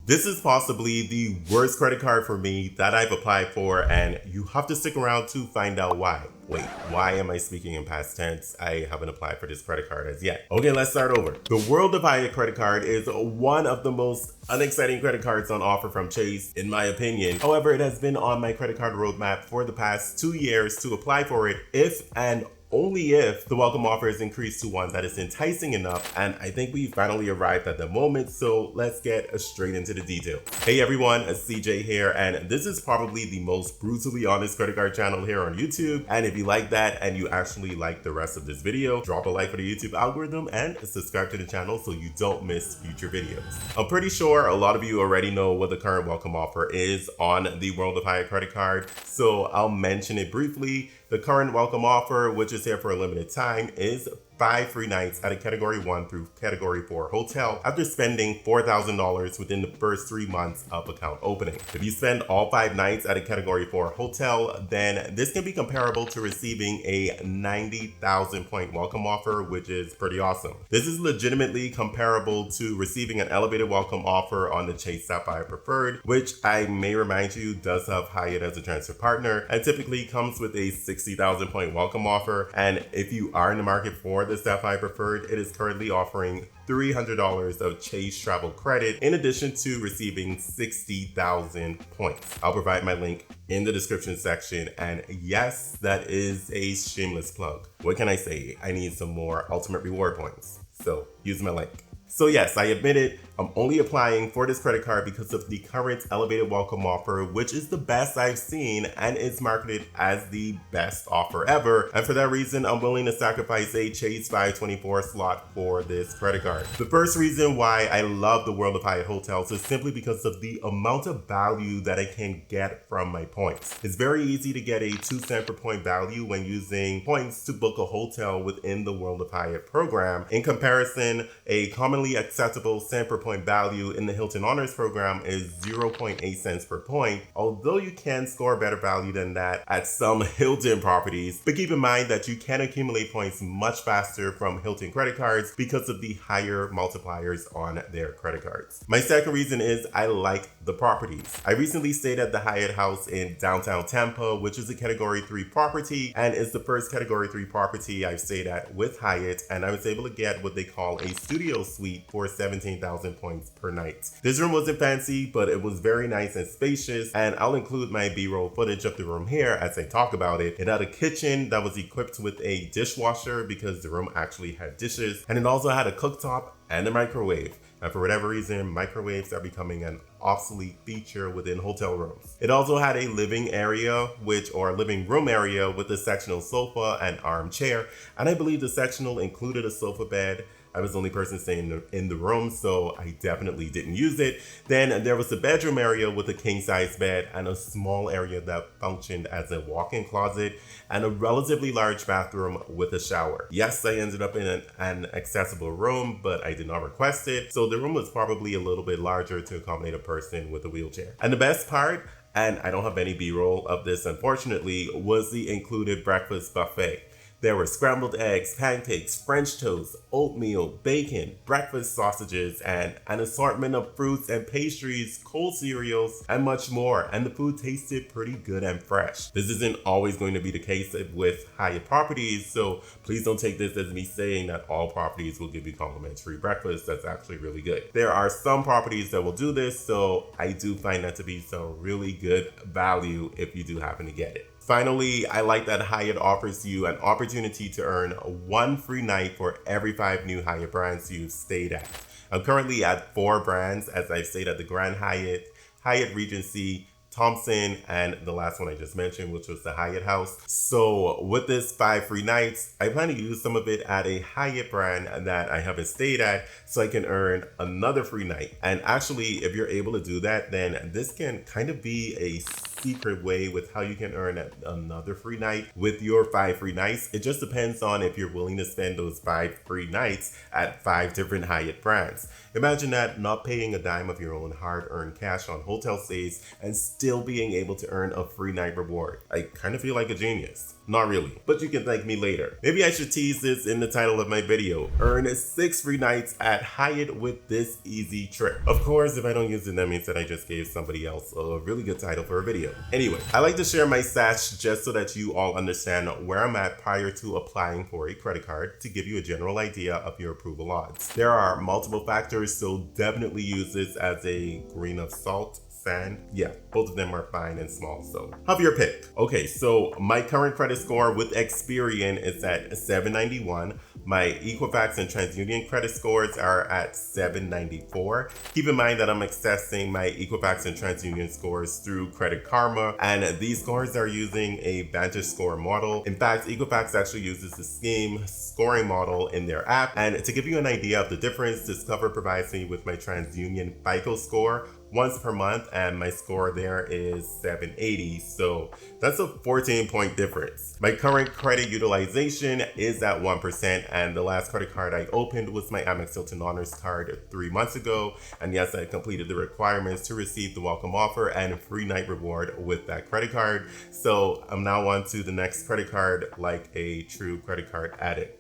This is possibly the worst credit card for me that I've applied for, and you have to stick around to find out why. Wait, why am I speaking in past tense? I haven't applied for this credit card as yet. Okay, let's start over. The World of Hyatt credit card is one of the most unexciting credit cards on offer from Chase, in my opinion. However, it has been on my credit card roadmap for the past 2 years to apply for it if and only if the welcome offer is increased to one that is enticing enough, and I think we finally arrived at the moment, so let's get straight into the details. Hey everyone, it's CJ here, and this is probably the most brutally honest credit card channel here on YouTube, and if you like that and you actually like the rest of this video, drop a like for the YouTube algorithm and subscribe to the channel so you don't miss future videos. I'm pretty sure a lot of you already know what the current welcome offer is on the World of Hyatt credit card, so I'll mention it briefly. The current welcome offer, which is here for a limited time, is 5 free nights at a Category 1 through Category 4 hotel after spending $4,000 within the first 3 months of account opening. If you spend all 5 nights at a Category 4 hotel, then this can be comparable to receiving a 90,000 point welcome offer, which is pretty awesome. This is legitimately comparable to receiving an elevated welcome offer on the Chase Sapphire Preferred, which I may remind you does have Hyatt as a transfer partner and typically comes with a 60,000 point welcome offer. And if you are in the market for the Sapphire Preferred, it is currently offering $300 of Chase travel credit in addition to receiving 60,000 points. I'll provide my link in the description section, and yes, that is a shameless plug. What can I say? I need some more ultimate reward points, so use my link. So yes, I admit it, I'm only applying for this credit card because of the current elevated welcome offer, which is the best I've seen and it's marketed as the best offer ever. And for that reason, I'm willing to sacrifice a Chase 524 slot for this credit card. The first reason why I love the World of Hyatt hotels is simply because of the amount of value that I can get from my points. It's very easy to get a 2 cent per point value when using points to book a hotel within the World of Hyatt program. In comparison, a commonly acceptable cent per point value in the Hilton Honors program is 0.8 cents per point, although you can score better value than that at some Hilton properties. But keep in mind that you can accumulate points much faster from Hilton credit cards because of the higher multipliers on their credit cards. My second reason is I like the properties. I recently stayed at the Hyatt House in downtown Tampa, which is a Category 3 property and is the first Category 3 property I've stayed at with Hyatt, and I was able to get what they call a studio suite for 17,000 points per night. This room wasn't fancy, but it was very nice and spacious, and I'll include my B-roll footage of the room here as I talk about it. It had a kitchen that was equipped with a dishwasher because the room actually had dishes, and it also had a cooktop and a microwave. And for whatever reason, microwaves are becoming an obsolete feature within hotel rooms. It also had a living area, living room area with a sectional sofa and armchair, and I believe the sectional included a sofa bed. I was the only person staying in the room, so I definitely didn't use it. Then there was a bedroom area with a king-size bed and a small area that functioned as a walk-in closet and a relatively large bathroom with a shower. Yes, I ended up in an accessible room, but I did not request it, so the room was probably a little bit larger to accommodate a person with a wheelchair. And the best part, and I don't have any B-roll of this unfortunately, was the included breakfast buffet. There were scrambled eggs, pancakes, French toast, oatmeal, bacon, breakfast sausages, and an assortment of fruits and pastries, cold cereals, and much more. And the food tasted pretty good and fresh. This isn't always going to be the case with Hyatt properties, so please don't take this as me saying that all properties will give you complimentary breakfast. That's actually really good. There are some properties that will do this, so I do find that to be some really good value if you do happen to get it. Finally, I like that Hyatt offers you an opportunity to earn 1 free night for every 5 new Hyatt brands you've stayed at. I'm currently at 4 brands as I've stayed at the Grand Hyatt, Hyatt Regency, Thompson, and the last one I just mentioned, which was the Hyatt House. So with this 5 free nights, I plan to use some of it at a Hyatt brand that I haven't stayed at so I can earn another free night. And actually, if you're able to do that, then this can kind of be a secret way with how you can earn another free night with your 5 free nights. It just depends on if you're willing to spend those 5 free nights at 5 different Hyatt brands. Imagine that, not paying a dime of your own hard-earned cash on hotel stays and still being able to earn a free night reward. I kind of feel like a genius. Not really, but you can thank me later. Maybe I should tease this in the title of my video. Earn 6 free nights at Hyatt with this easy trip. Of course, if I don't use it, that means that I just gave somebody else a really good title for a video. Anyway, I like to share my stats just so that you all understand where I'm at prior to applying for a credit card to give you a general idea of your approval odds. There are multiple factors, so definitely use this as a grain of salt. Sand. Yeah, both of them are fine and small, so have your pick. Okay, so my current credit score with Experian is at 791. My Equifax and TransUnion credit scores are at 794. Keep in mind that I'm accessing my Equifax and TransUnion scores through Credit Karma, and these scores are using a Vantage score model. In fact, Equifax actually uses the scheme scoring model in their app, and to give you an idea of the difference, Discover provides me with my TransUnion FICO score once per month, and my score there is 780, so that's a 14-point difference. My current credit utilization is at 1%, and the last credit card I opened was my Amex Hilton Honors card 3 months ago, and yes, I completed the requirements to receive the welcome offer and a free night reward with that credit card, so I'm now on to the next credit card like a true credit card addict.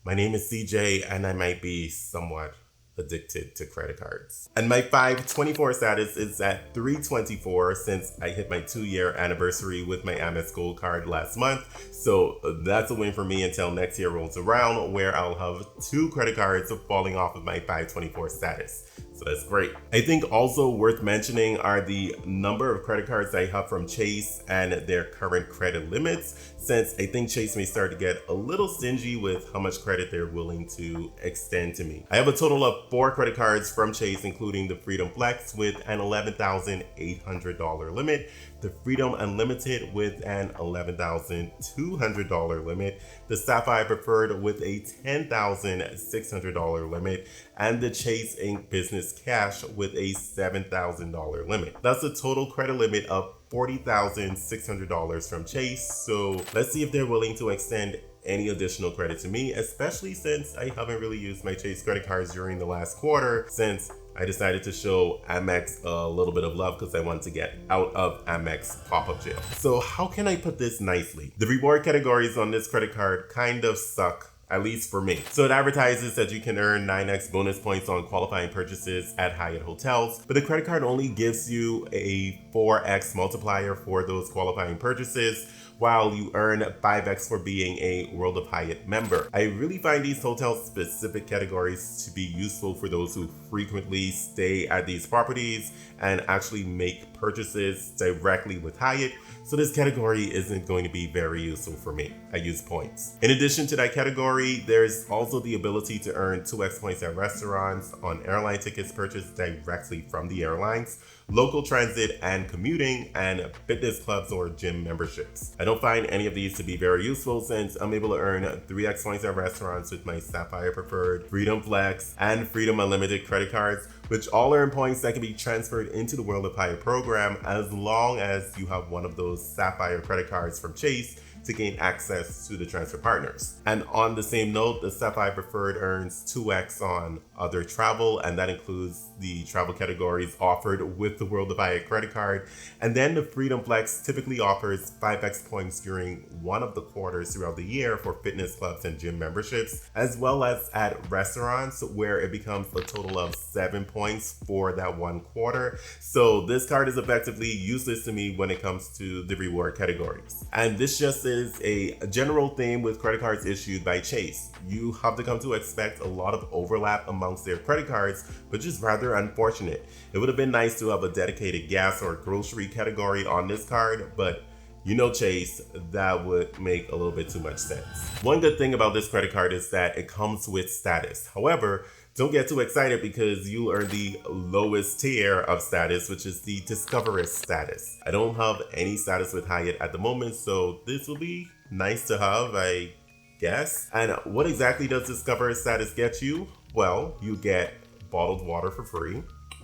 My name is CJ, and I might be somewhat addicted to credit cards. And my 524 status is at 324 since I hit my 2-year anniversary with my Amex Gold card last month. So that's a win for me until next year rolls around, where I'll have 2 credit cards falling off of my 524 status. So that's great. I think also worth mentioning are the number of credit cards I have from Chase and their current credit limits, since I think Chase may start to get a little stingy with how much credit they're willing to extend to me. I have a total of 4 credit cards from Chase, including the Freedom Flex with an $11,800 limit, the Freedom Unlimited with an $11,200 limit, the Sapphire Preferred with a $10,600 limit, and the Chase Ink Business Cash with a $7,000 limit. That's a total credit limit of $40,600 from Chase. So let's see if they're willing to extend any additional credit to me, especially since I haven't really used my Chase credit cards during the last quarter, since I decided to show Amex a little bit of love because I want to get out of Amex pop-up jail. So how can I put this nicely? The reward categories on this credit card kind of suck, at least for me. So it advertises that you can earn 9x bonus points on qualifying purchases at Hyatt hotels, but the credit card only gives you a 4x multiplier for those qualifying purchases, while you earn 5x for being a World of Hyatt member. I really find these hotel-specific categories to be useful for those who frequently stay at these properties and actually make purchases directly with Hyatt. So this category isn't going to be very useful for me. I use points. In addition to that category, there's also the ability to earn 2x points at restaurants, on airline tickets purchased directly from the airlines, local transit and commuting, and fitness clubs or gym memberships. I don't find any of these to be very useful since I'm able to earn 3x points at restaurants with my Sapphire Preferred, Freedom Flex, and Freedom Unlimited credit cards, which all earn points that can be transferred into the World of Hyatt program as long as you have one of those Sapphire credit cards from Chase to gain access to the transfer partners. And on the same note, the Sapphire Preferred earns 2x on other travel, and that includes the travel categories offered with the World of Hyatt credit card. And then the Freedom Flex typically offers 5x points during one of the quarters throughout the year for fitness clubs and gym memberships, as well as at restaurants, where it becomes a total of 7 points for that one quarter. So this card is effectively useless to me when it comes to the reward categories. And this just is a general theme with credit cards issued by Chase. You have to come to expect a lot of overlap amongst their credit cards, which is rather unfortunate. It would have been nice to have a dedicated gas or grocery category on this card, but you know Chase, that would make a little bit too much sense. One good thing about this credit card is that it comes with status. However, don't get too excited because you'll earn the lowest tier of status, which is the Discoverist status. I don't have any status with Hyatt at the moment, so this will be nice to have, I guess. And what exactly does Discoverist status get you? Well, you get bottled water for free,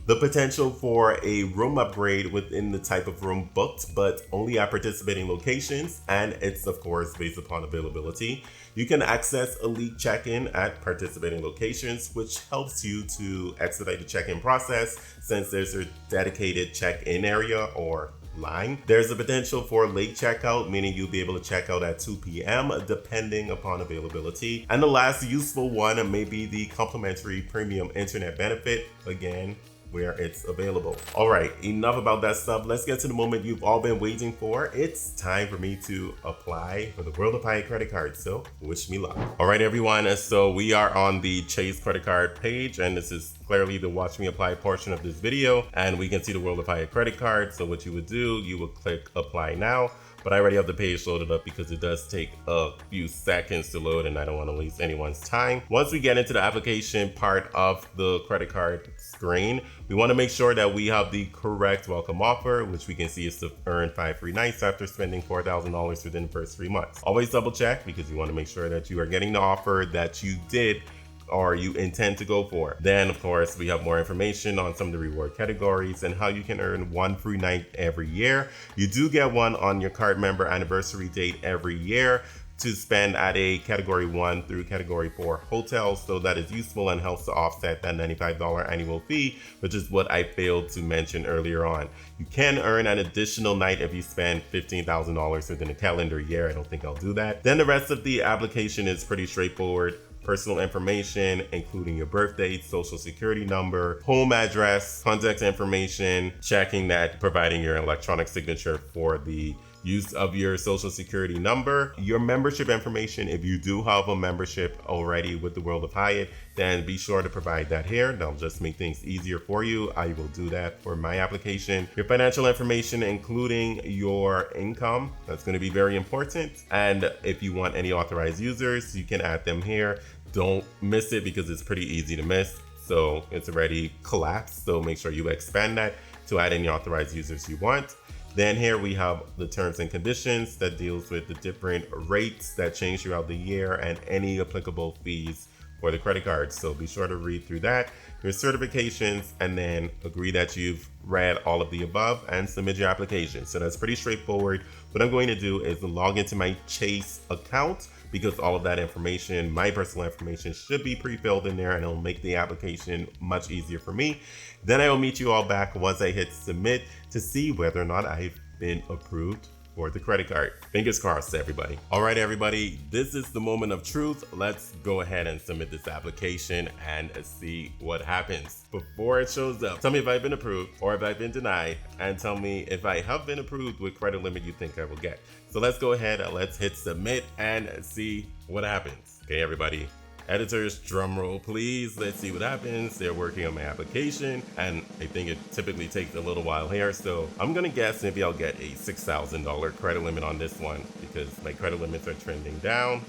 the potential for a room upgrade within the type of room booked, but only at participating locations, and it's of course based upon availability. You can access elite check-in at participating locations, which helps you to expedite the check-in process since there's a dedicated check-in area or line. There's a potential for late checkout, meaning you'll be able to check out at 2 p.m. depending upon availability. And the last useful one may be the complimentary premium internet benefit, again, where it's available. All right, enough about that stuff. Let's get to the moment you've all been waiting for. It's time for me to apply for the World of Hyatt credit card, so wish me luck. All right, everyone, so we are on the Chase credit card page, and this is clearly the watch me apply portion of this video, and we can see the World of Hyatt credit card. So what you would do, you would click apply now. But I already have the page loaded up because it does take a few seconds to load and I don't want to waste anyone's time. Once we get into the application part of the credit card screen, we want to make sure that we have the correct welcome offer, which we can see is to earn 5 free nights after spending $4,000 within the first 3 months. Always double check because you want to make sure that you are getting the offer that you did or you intend to go for. Then of course we have more information on some of the reward categories and how you can earn 1 free night every year. You do get one on your card member anniversary date every year to spend at a category 1 through category 4 hotels, so that is useful and helps to offset that $95 annual fee, which is what I failed to mention earlier on. You can earn an additional night if you spend $15,000 within a calendar year. I don't think I'll do that. Then the rest of the application is pretty straightforward. Personal information, including your birth date, social security number, home address, contact information, checking that, providing your electronic signature for the use of your social security number, your membership information. If you do have a membership already with the World of Hyatt, then be sure to provide that here. That'll just make things easier for you. I will do that for my application. Your financial information, including your income, that's going to be very important. And if you want any authorized users, you can add them here. Don't miss it because it's pretty easy to miss. So it's already collapsed. So make sure you expand that to add any authorized users you want. Then here we have the terms and conditions that deals with the different rates that change throughout the year and any applicable fees for the credit card. So be sure to read through that, your certifications, and then agree that you've read all of the above and submit your application. So that's pretty straightforward. What I'm going to do is log into my Chase account because all of that information, my personal information, should be pre-filled in there and it'll make the application much easier for me. Then I will meet you all back once I hit submit to see whether or not I've been approved for the credit card. Fingers crossed, everybody. All right, everybody, this is the moment of truth. Let's go ahead and submit this application and see what happens. Before it shows up, tell me if I've been approved or if I've been denied, and tell me if I have been approved with credit limit you think I will get. So let's go ahead and let's hit submit and see what happens. Okay, everybody. Editors, drum roll please. Let's see what happens. They're working on my application and I think it typically takes a little while here. So I'm gonna guess maybe I'll get a $6,000 credit limit on this one because my credit limits are trending down.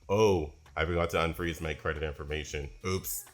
Oh, I forgot to unfreeze my credit information. Oops.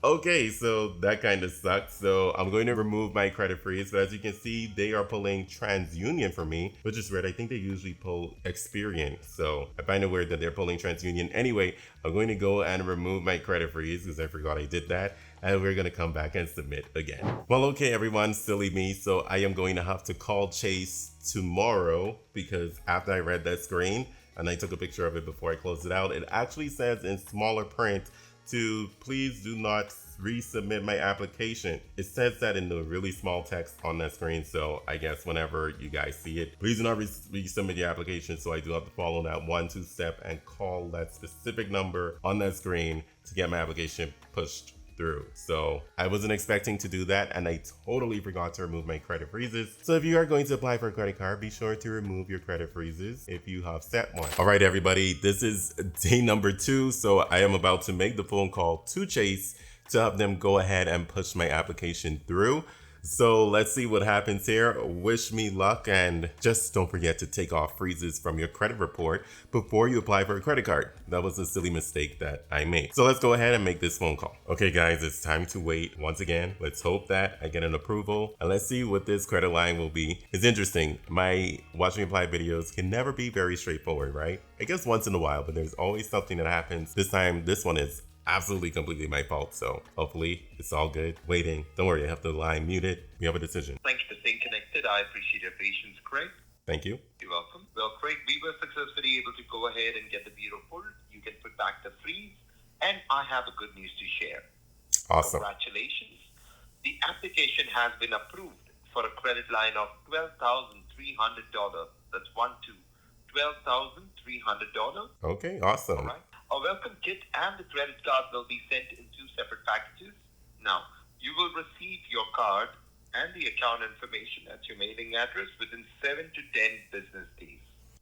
Okay, so that kind of sucks. So I'm going to remove my credit freeze, but as you can see, they are pulling TransUnion for me, which is weird. I think they usually pull Experian. So I find it weird that they're pulling TransUnion. Anyway, I'm going to go and remove my credit freeze because I forgot I did that. And we're going to come back and submit again. Well, okay, everyone, silly me. So I am going to have to call Chase tomorrow because after I read that screen and I took a picture of it before I closed it out, it actually says in smaller print to please do not resubmit my application. It says that in the really small text on that screen. So I guess whenever you guys see it, please do not resubmit your application. So I do have to follow that 1-2 step and call that specific number on that screen to get my application pushed through. So I wasn't expecting to do that and I totally forgot to remove my credit freezes. So if you are going to apply for a credit card, be sure to remove your credit freezes if you have set one. All right, everybody, this is day number 2. So I am about to make the phone call to Chase to have them go ahead and push my application through. So let's see what happens here. Wish me luck and just don't forget to take off freezes from your credit report before you apply for a credit card. That was a silly mistake that I made. So let's go ahead and make this phone call. Okay guys, it's time to wait. Once again, let's hope that I get an approval and let's see what this credit line will be. It's interesting. My watch me apply videos can never be very straightforward, right? I guess once in a while, but there's always something that happens. This time, this one is absolutely completely my fault, so hopefully it's all good. Waiting. Don't worry, I have the line muted. We have a decision. Thank you for staying connected. I appreciate your patience, Craig. Thank you. You're welcome. Well, Craig, we were successfully able to go ahead and get the bureau pulled. You can put back the freeze, and I have a good news to share. Awesome. Congratulations. The application has been approved for a credit line of $12,300. That's $12,300. Okay, awesome. All right. A welcome kit and the credit card will be sent in 2 separate packages. Now, you will receive your card and the account information at your mailing address within 7 to 10 business days.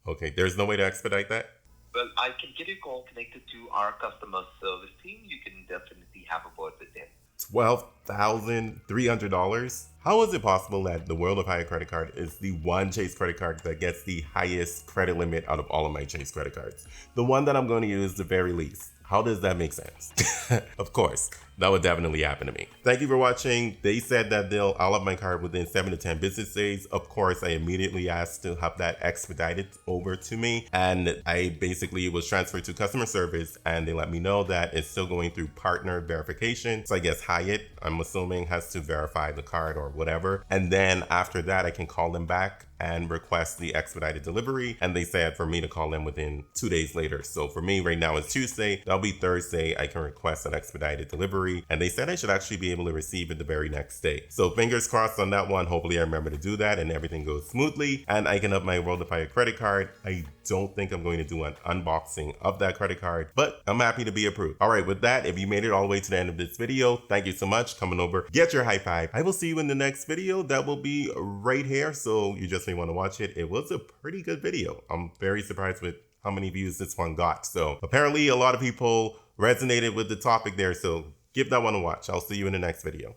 Okay, there's no way to expedite that? Well, I can get a call connected to our customer service team. You can definitely have a word with them. $12,300? How is it possible that the World of Hyatt credit card is the one Chase credit card that gets the highest credit limit out of all of my Chase credit cards? The one that I'm going to use the very least. How does that make sense? Of course, that would definitely happen to me. Thank you for watching. They said that I'll have my card within 7 to 10 business days. Of course, I immediately asked to have that expedited over to me. And I basically was transferred to customer service and they let me know that it's still going through partner verification. So I guess Hyatt, I'm assuming, has to verify the card or whatever. And then after that, I can call them back and request the expedited delivery. And they said for me to call them within 2 days later. So for me right now it's Tuesday. That'll be Thursday. I can request an expedited delivery. And they said I should actually be able to receive it the very next day. So fingers crossed on that one. Hopefully I remember to do that and everything goes smoothly. And I can up my World of Hyatt credit card. I don't think I'm going to do an unboxing of that credit card, but I'm happy to be approved. All right, with that, if you made it all the way to the end of this video, thank you so much. Coming over, get your high five. I will see you in the next video. That will be right here. So you just may want to watch it. It was a pretty good video. I'm very surprised with how many views this one got. So apparently a lot of people resonated with the topic there. So give that one a watch. I'll see you in the next video.